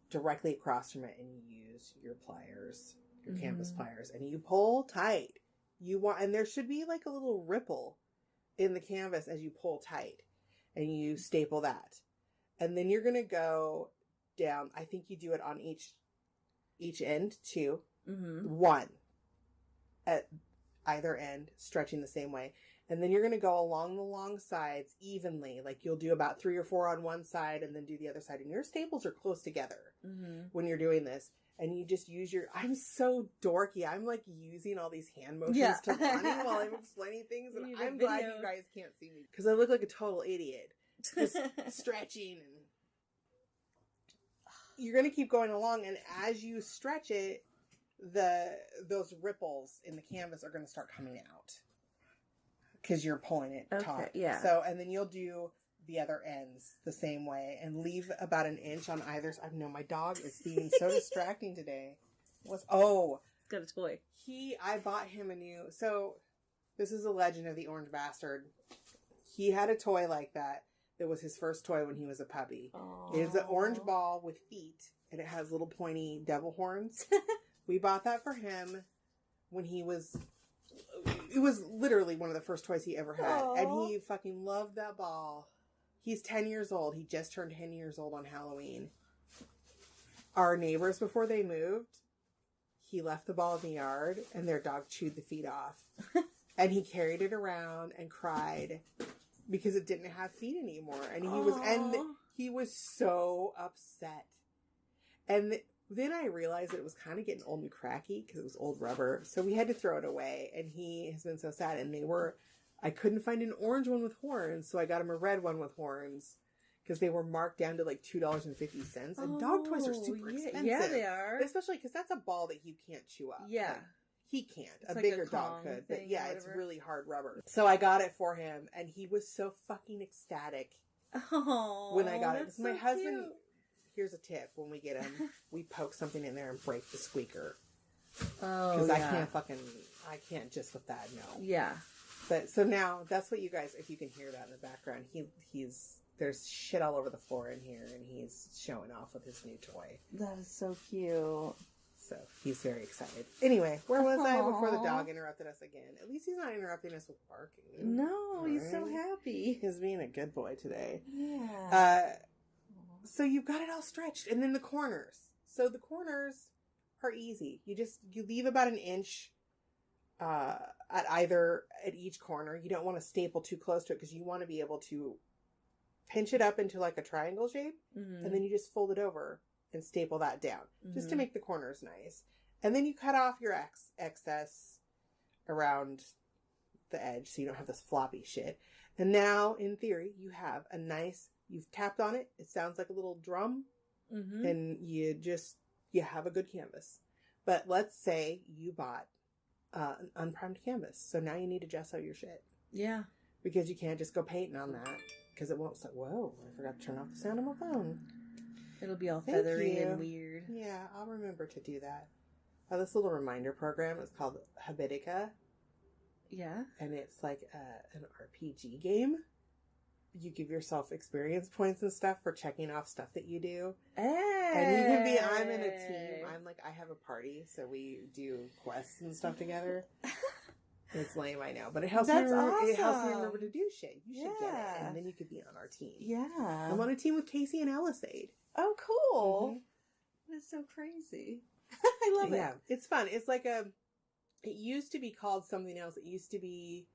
directly across from it and you use your pliers, your canvas pliers, and you pull tight. And there should be like a little ripple in the canvas as you pull tight, and you staple that. And then you're going to go down. I think you do it on each end too. One at either end, stretching the same way. And then you're going to go along the long sides evenly. Like you'll do about 3 or 4 on one side and then do the other side. And your staples are close together when you're doing this. And you just use I'm so dorky. I'm like using all these hand motions to Lonnie while I'm explaining things. And I'm glad you guys can't see me, because I look like a total idiot. Just stretching. And you're going to keep going along. And as you stretch it, those ripples in the canvas are going to start coming out, because you're pulling it taut. Yeah. So, and then you'll do the other ends the same way and leave about an inch on either side. I know my dog is being so distracting today. It's got a toy. I bought him a new, so this is a legend of the Orange Bastard. He had a toy like that. It was his first toy when he was a puppy. Aww. It's an orange ball with feet, and it has little pointy devil horns. We bought that for him when it was literally one of the first toys he ever had. Aww. And he fucking loved that ball. He's 10 years old. He just turned 10 years old on Halloween. Our neighbors, before they moved, he left the ball in the yard and their dog chewed the feet off. And he carried it around and cried because it didn't have feet anymore. And he was so upset. And then I realized that it was kind of getting old and cracky because it was old rubber. So we had to throw it away. And he has been so sad. And I couldn't find an orange one with horns. So I got him a red one with horns, because they were marked down to like $2.50. And dog toys are super expensive. Yeah, they are. Especially because that's a ball that you can't chew up. Yeah. Like, he can't. It's a like bigger a dog Kong could. thing, But yeah, or it's whatever. really hard rubber. So I got it for him. And he was so fucking ecstatic when I got it. Because my husband... Cute. Here's a tip: when we get him, we poke something in there and break the squeaker. Oh, Because I can't just with that, no. Yeah. But so now that's what you guys, if you can hear that in the background, there's shit all over the floor in here, and he's showing off with his new toy. That is so cute. So he's very excited. Anyway, where was I before the Aw. dog interrupted us again? At least he's not interrupting us with barking. No, he's so Right? happy. He's being a good boy today. Yeah. So you've got it all stretched, and then the corners. So the corners are easy. You leave about an inch at each corner. You don't want to staple too close to it because you want to be able to pinch it up into like a triangle shape, and then you just fold it over and staple that down just to make the corners nice. And then you cut off your excess around the edge so you don't have this floppy shit. And now, in theory, you have you've tapped on it. It sounds like a little drum, and you have a good canvas. But let's say you bought an unprimed canvas. So now you need to gesso your shit. Yeah. Because you can't just go painting on that. Because it won't say, whoa, I forgot to turn off the sound of my phone. It'll be all Thank feathery you. and weird. Yeah, I'll remember to do that. This little reminder program is called Habitica. Yeah. And it's like an RPG game. You give yourself experience points and stuff for checking off stuff that you do. Hey. And you can be, I'm in a team. I have a party, so we do quests and stuff together. It's lame, I know, but it helps That's It helps me awesome. remember to do shit. You should get it, Yeah. and then you could be on our team. Yeah. I'm on a team with Casey and Alisade. Oh, cool. That's so crazy. I love it. Yeah, it's fun. It's like it used to be called something else. It used to be,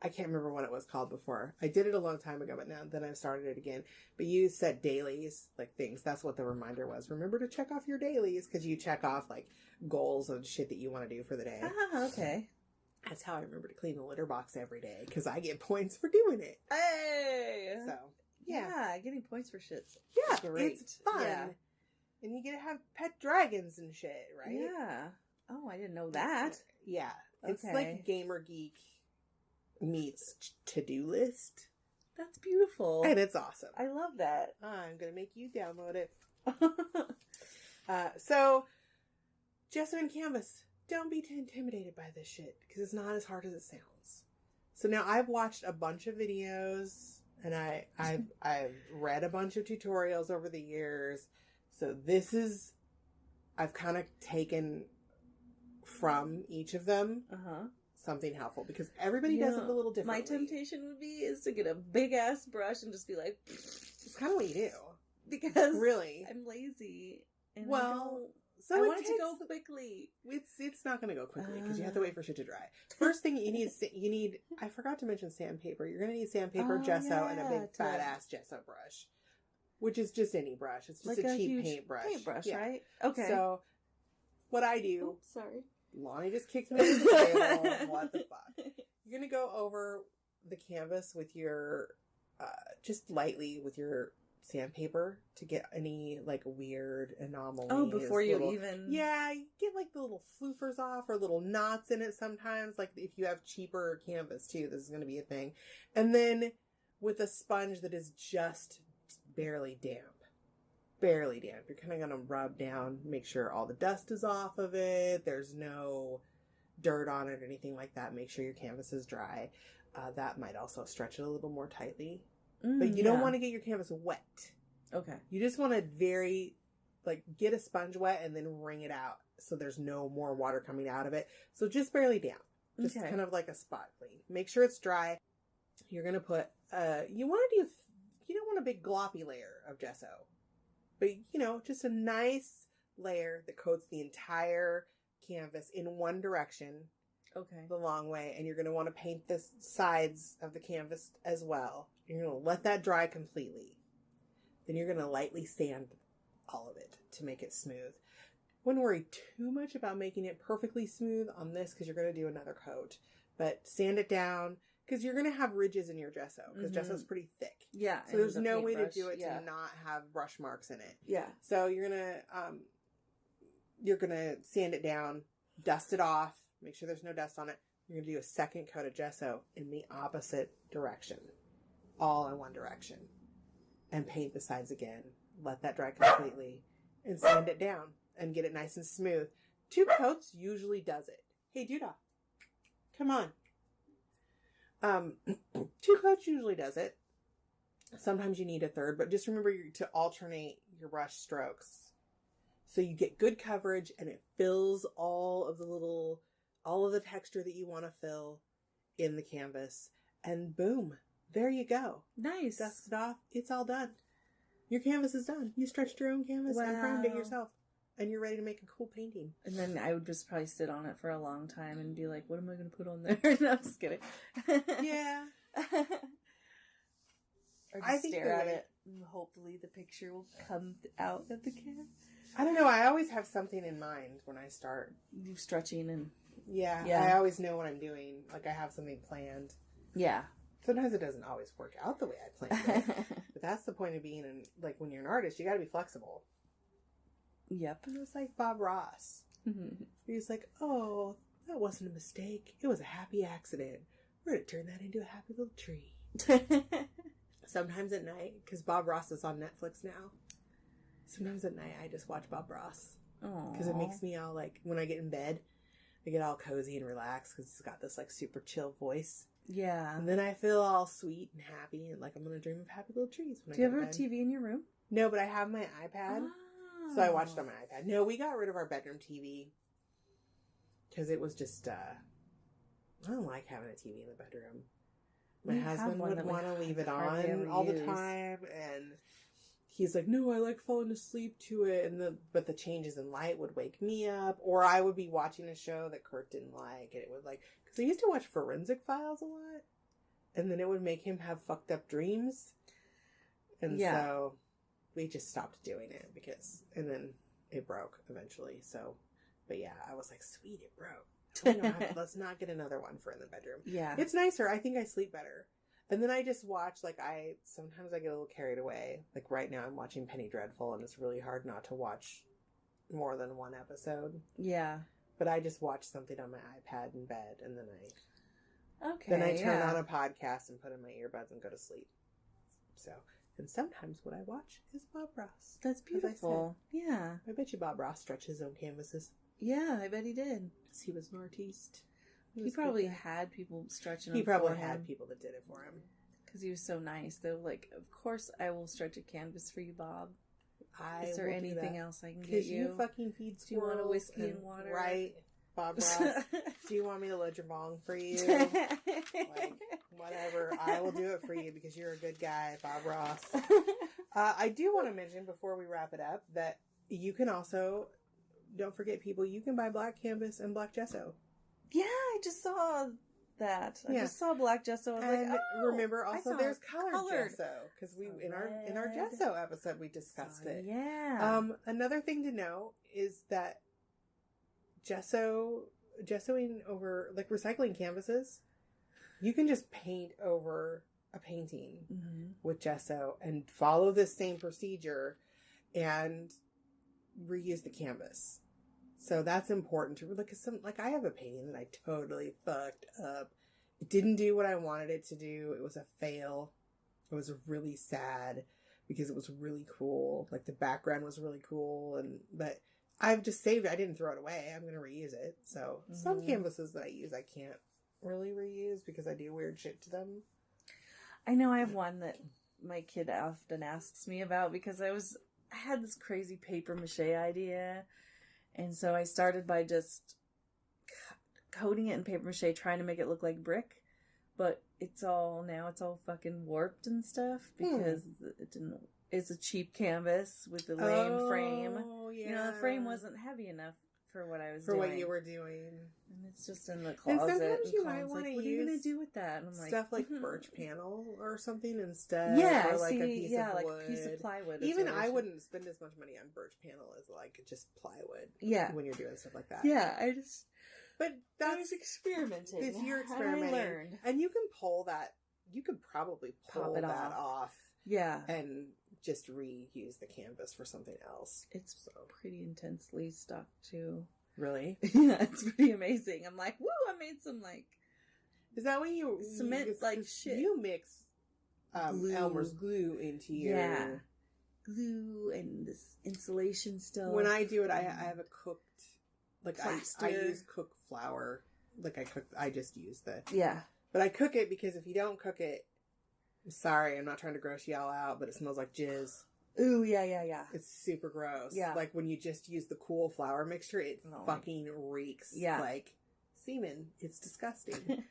I can't remember what it was called before. I did it a long time ago, but then I've started it again. But you set dailies, like things. That's what the reminder was. Remember to check off your dailies, because you check off like goals and shit that you want to do for the day. Ah, okay. That's how I remember to clean the litter box every day, because I get points for doing it. Hey. So, yeah. Getting points for shit's Yeah, great. it's fun. Yeah. And you get to have pet dragons and shit, right? Yeah. Oh, I didn't know that. Yeah. It's Okay. like Gamer Geek meets to-do list. That's beautiful. And it's awesome. I love that. I'm going to make you download it. So, gesso and canvas. Don't be too intimidated by this shit, because it's not as hard as it sounds. So now I've watched a bunch of videos, and I've read a bunch of tutorials over the years. So I've kind of taken from each of them something helpful, because everybody does it a little differently. My temptation is to get a big ass brush and just be like, It's kind of what you do. because Really. I'm lazy. And Well, I so want it to go quickly. It's not going to go quickly because you have to wait for shit to dry. First thing you need, I forgot to mention sandpaper. You're going to need sandpaper, Oh, gesso, and a yeah, big fat ass gesso brush, which is just any brush. It's just Like a cheap huge paintbrush. paintbrush, Yeah. right? Okay. So what I do, Oops, sorry. Lonnie just kicked me in the table. What the fuck? You're going to go over the canvas with your, just lightly with your sandpaper to get any like weird anomalies. Oh, before you little- even. Yeah, you get like the little floofers off or little knots in it sometimes. Like if you have cheaper canvas too, this is going to be a thing. And then with a sponge that is just barely damp. Barely damp. You're kind of going to rub down, make sure all the dust is off of it. There's no dirt on it or anything like that. Make sure your canvas is dry. That might also stretch it a little more tightly. But you don't want to get your canvas wet. Okay. You just want to get a sponge wet and then wring it out so there's no more water coming out of it. So just barely damp. Just kind of like a spot clean. Make sure it's dry. You're going to put, you don't want a big gloppy layer of gesso. But, just a nice layer that coats the entire canvas in one direction. Okay. The long way. And you're going to want to paint the sides of the canvas as well. You're going to let that dry completely. Then you're going to lightly sand all of it to make it smooth. Wouldn't worry too much about making it perfectly smooth on this because you're going to do another coat. But sand it down because you're going to have ridges in your gesso because gesso is pretty thick. Yeah. So there's no way to do it to not have brush marks in it. Yeah. So you're going to sand it down, dust it off, make sure there's no dust on it. You're going to do a second coat of gesso in the opposite direction. All in one direction. And paint the sides again. Let that dry completely. And sand it down. And get it nice and smooth. 2 coats usually does it. Hey, Duda. Come on. 2 coats usually does it. Sometimes you need a third. But just remember to alternate your brush strokes. So you get good coverage. And it fills all of the texture that you want to fill in the canvas. And boom. There you go. Nice. Dust it off. It's all done. Your canvas is done. You stretched your own canvas and primed it Wow. yourself. And you're ready to make a cool painting. And then I would just probably sit on it for a long time and be like, what am I going to put on there? No, I'm just kidding. Yeah. Or I just think stare the at way- it and hopefully the picture will come out of the can. I don't know. I always have something in mind when I start. You stretching and... Yeah. Yeah. I always know what I'm doing. Like, I have something planned. Yeah. Sometimes it doesn't always work out the way I planned it. But that's the point of being in, like, when you're an artist, you got to be flexible. Yep. And it's like Bob Ross. He's like, oh, that wasn't a mistake. It was a happy accident. We're going to turn that into a happy little tree. Sometimes at night, because Bob Ross is on Netflix now. Sometimes at night, I just watch Bob Ross. Because it makes me all, like, when I get in bed, I get all cozy and relaxed because it's got this, like, super chill voice. Yeah. And then I feel all sweet and happy and like I'm going to dream of happy little trees. When Do you I have go a to bed. TV in your room? No, but I have my iPad. So I watched on my iPad. No, we got rid of our bedroom TV because it was just, I don't like having a TV in the bedroom. My We have husband one would that we want to leave it hardly on ever all the use. time, and he's like, "No, I like falling asleep to it." And but the changes in light would wake me up, or I would be watching a show that Kurt didn't like, and it would like because I used to watch Forensic Files a lot, and then it would make him have fucked up dreams, and Yeah. so we just stopped doing it and then it broke eventually. So, but yeah, I was like, "Sweet, it broke." Let's not get another one for in the bedroom. Yeah. It's nicer. I think I sleep better. And then I just watch, like, sometimes I get a little carried away. Like, right now I'm watching Penny Dreadful, and it's really hard not to watch more than one episode. Yeah. But I just watch something on my iPad in bed, and then Okay. I turn yeah. on a podcast and put in my earbuds and go to sleep. So, and sometimes what I watch is Bob Ross. That's as I said. beautiful. Yeah. I bet you Bob Ross stretched his own canvases. Yeah, I bet he did. 'Cause he was an artiste. He was a good probably guy. had people stretching He them probably for had him. people that did it for him. Because he was so nice. They were like, of course I will stretch a canvas for you, Bob. Is there will do anything that. else I can get Because you? you fucking feed Do you want a squirrels whiskey and water? Right, Bob Ross. Do you want me to load your bong for you? Like, whatever. I will do it for you because you're a good guy, Bob Ross. I do want to mention before we wrap it up that you can also, don't forget people, you can buy black canvas and black gesso. Yeah, I just saw that. I Yeah. just saw black gesso. I was And like, oh, remember I also saw there's colored gesso because we So in our red. gesso episode we discussed it. Yeah. Another thing to know is that gessoing over, like, recycling canvases, you can just paint over a painting Mhm. with gesso and follow this same procedure and reuse the canvas. So that's important to, like, I have a painting that I totally fucked up. It didn't do what I wanted it to do. It was a fail. It was really sad because it was really cool. Like, the background was really cool, but I've just saved it. I didn't throw it away. I'm going to reuse it. So some Mhm. canvases that I use, I can't really reuse because I do weird shit to them. I know I have one that my kid often asks me about because I had this crazy paper mache idea. And so I started by just coating it in paper mache, trying to make it look like brick. But it's all fucking warped and stuff because it didn't. It's a cheap canvas with a lame frame. Oh, yeah. You know, the frame wasn't heavy enough for what I was for doing. what you were doing. And it's just in the And closet. sometimes you might Colin's want to like, what are you gonna use do with that? And I'm like, stuff like "Mhm." birch panel or something instead. Yeah, or like see, a piece yeah, of like wood. a piece of plywood. is Even what I should- wouldn't spend as much money on birch panel as like just plywood. Yeah. When you're doing stuff like that. Yeah, But I that's was experimenting. if you're and I experimenting, learned. and you can pull that. You could probably Pop pull it that off. off Yeah, and just reuse the canvas for something else. it's So pretty intensely stuck too. really, Yeah, it's pretty amazing. I'm like, woo! I made some like is that when you Cement like shit. You mix Glue. Elmer's glue into your. Yeah. glue and this insulation stuff. When I do it, I have a cooked, like I Plaster. use cooked flour. Like I just use yeah, but I cook it because if you don't cook it, I'm sorry, I'm not trying to gross y'all out, but it smells like jizz. ooh yeah. It's super gross. Yeah. Like when you just use the cool flour mixture, it Oh. fucking reeks. Yeah. Like semen. It's disgusting.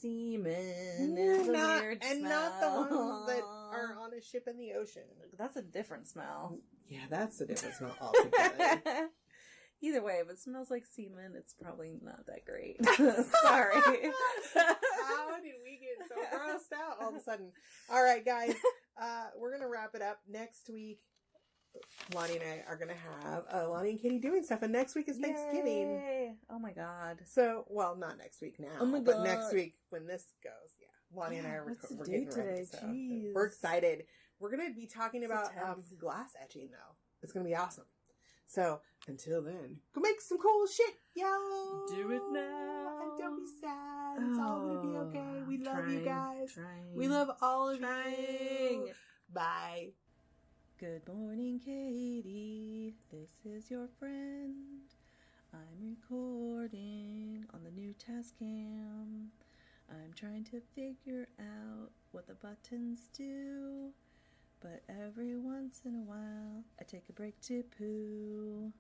semen is a weird smell. And not the ones that are on a ship in the ocean. That's a different smell. Yeah, that's a different smell altogether. Either way, if it smells like semen, it's probably not that great. Sorry. How did we get so grossed out all of a sudden? All right, guys, we're going to wrap it up. Next week, Lonnie and I are going to have Lonnie and Katie doing stuff, and next week is Thanksgiving. Yay. Oh my God. So, well, not next week now, Oh my but God. next week when this goes, yeah. Lonnie and I are what's the we're date getting ready. today? So Jeez. we're excited. We're going to be talking It's the about 10th. glass etching, though. It's going to be awesome. So, until then, go make some cool shit, yo! Do it now. And don't be sad. It's all going to be okay. We love you guys. Trying. We love all of Trying. you. Bye. Good morning, Katie. This is your friend. I'm recording on the new Tascam. I'm trying to figure out what the buttons do. But every once in a while, I take a break to poo.